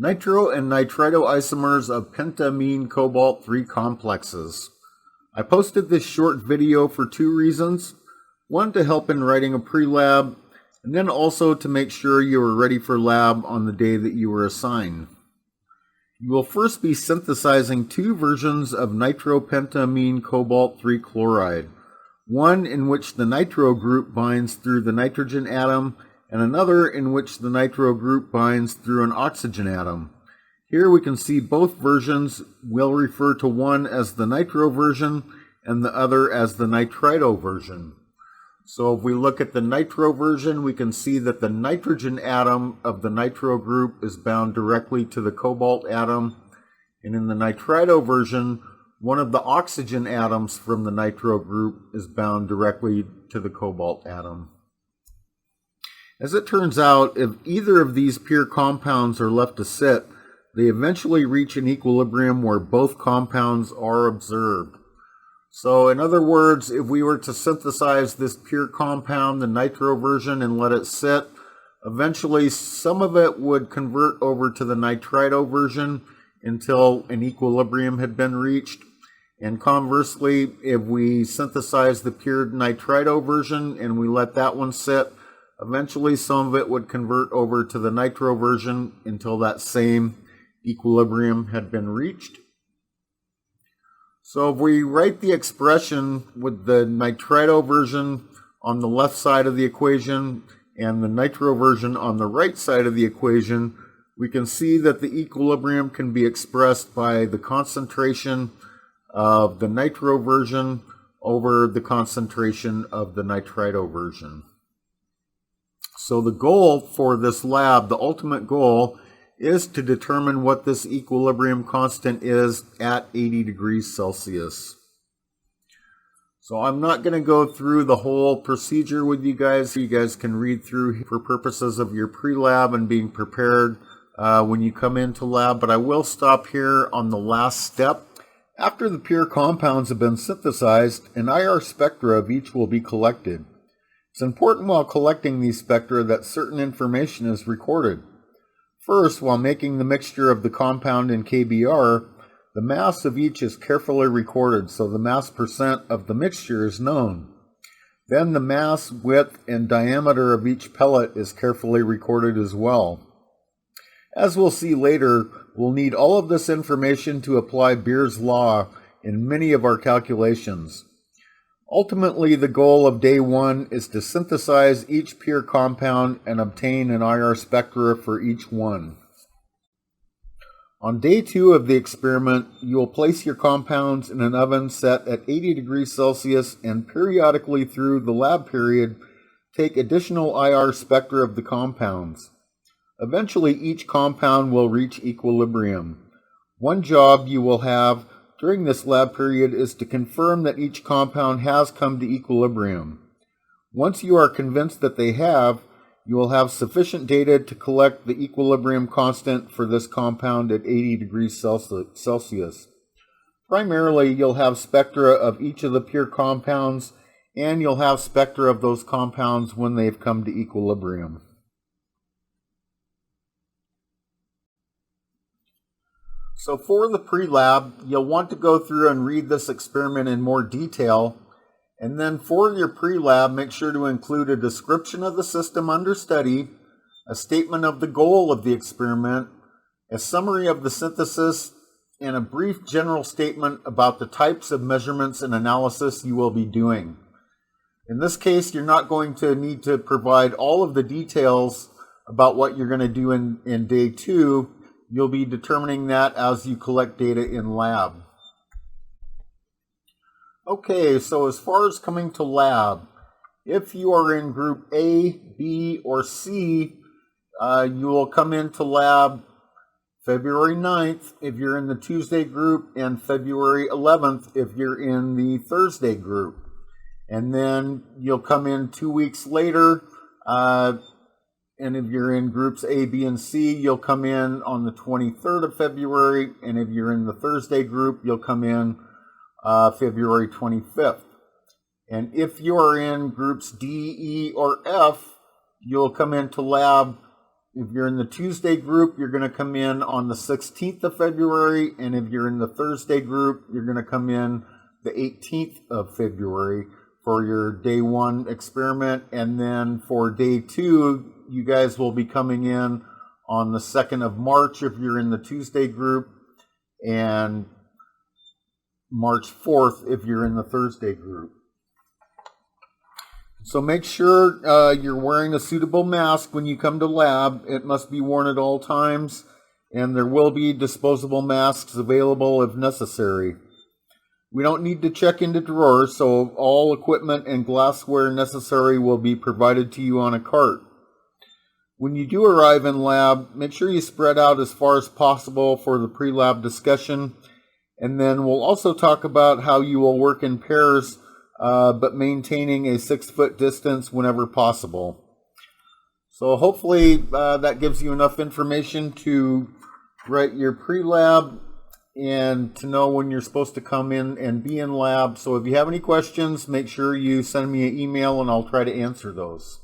nitro and nitrito isomers of pentamine cobalt 3 complexes. I posted this short video for two reasons. One, to help in writing a pre-lab, and then also to make sure you were ready for lab on the day that you were assigned. You will first be synthesizing two versions of nitropentamine cobalt 3 chloride, one in which the nitro group binds through the nitrogen atom, and another in which the nitro group binds through an oxygen atom. Here we can see both versions. We'll refer to one as the nitro version and the other as the nitrito version. So if we look at the nitro version, we can see that the nitrogen atom of the nitro group is bound directly to the cobalt atom. And in the nitrito version, one of the oxygen atoms from the nitro group is bound directly to the cobalt atom. As it turns out, if either of these pure compounds are left to sit, they eventually reach an equilibrium where both compounds are observed. So in other words, if we were to synthesize this pure compound, the nitro version, and let it sit, eventually some of it would convert over to the nitrito version until an equilibrium had been reached. And conversely, if we synthesize the pure nitrito version and we let that one sit, eventually some of it would convert over to the nitro version until that same equilibrium had been reached. So if we write the expression with the nitrito version on the left side of the equation and the nitro version on the right side of the equation, we can see that the equilibrium can be expressed by the concentration of the nitro version over the concentration of the nitrito version. So the goal for this lab, the ultimate goal, is to determine what this equilibrium constant is at 80 degrees Celsius. So I'm not going to go through the whole procedure with you guys. You guys can read through for purposes of your pre-lab and being prepared when you come into lab, but I will stop here on the last step. After the pure compounds have been synthesized, an IR spectra of each will be collected. It's important while collecting these spectra that certain information is recorded. First, while making the mixture of the compound in KBr, the mass of each is carefully recorded so the mass percent of the mixture is known. Then the mass, width, and diameter of each pellet is carefully recorded as well. As we'll see later, we'll need all of this information to apply Beer's law in many of our calculations. Ultimately, the goal of day one is to synthesize each pure compound and obtain an IR spectra for each one. On day two of the experiment, you will place your compounds in an oven set at 80 degrees Celsius and periodically through the lab period, take additional IR spectra of the compounds. Eventually, each compound will reach equilibrium. One job you will have during this lab period is to confirm that each compound has come to equilibrium. Once you are convinced that they have, you will have sufficient data to collect the equilibrium constant for this compound at 80 degrees Celsius. Primarily, you'll have spectra of each of the pure compounds, and you'll have spectra of those compounds when they've come to equilibrium. So for the pre-lab, you'll want to go through and read this experiment in more detail. And then for your pre-lab, make sure to include a description of the system under study, a statement of the goal of the experiment, a summary of the synthesis, and a brief general statement about the types of measurements and analysis you will be doing. In this case, you're not going to need to provide all of the details about what you're going to do in day two. You'll be determining that as you collect data in lab. Okay, so as far as coming to lab, if you are in group A, B, or C, you will come into lab February 9th if you're in the Tuesday group, and February 11th if you're in the Thursday group. And then you'll come in 2 weeks later, and if you're in groups A, B, and C, you'll come in on the 23rd of February, and if you're in the Thursday group, you'll come in February 25th. And if you're in groups D, E, or F, you'll come into lab If you're in the Tuesday group, you're going to come in on the 16th of February, and if you're in the Thursday group, you're going to come in the 18th of February for your day 1 experiment, and then for day 2, you guys will be coming in on the 2nd of March if you're in the Tuesday group, and March 4th if you're in the Thursday group. So make sure you're wearing a suitable mask when you come to lab. It must be worn at all times, and there will be disposable masks available if necessary. We don't need to check into drawers, so all equipment and glassware necessary will be provided to you on a cart. When you do arrive in lab, make sure you spread out as far as possible for the pre-lab discussion, and then we'll also talk about how you will work in pairs, but maintaining a 6-foot distance whenever possible. So hopefully that gives you enough information to write your pre-lab and to know when you're supposed to come in and be in lab. So if you have any questions, make sure you send me an email and I'll try to answer those.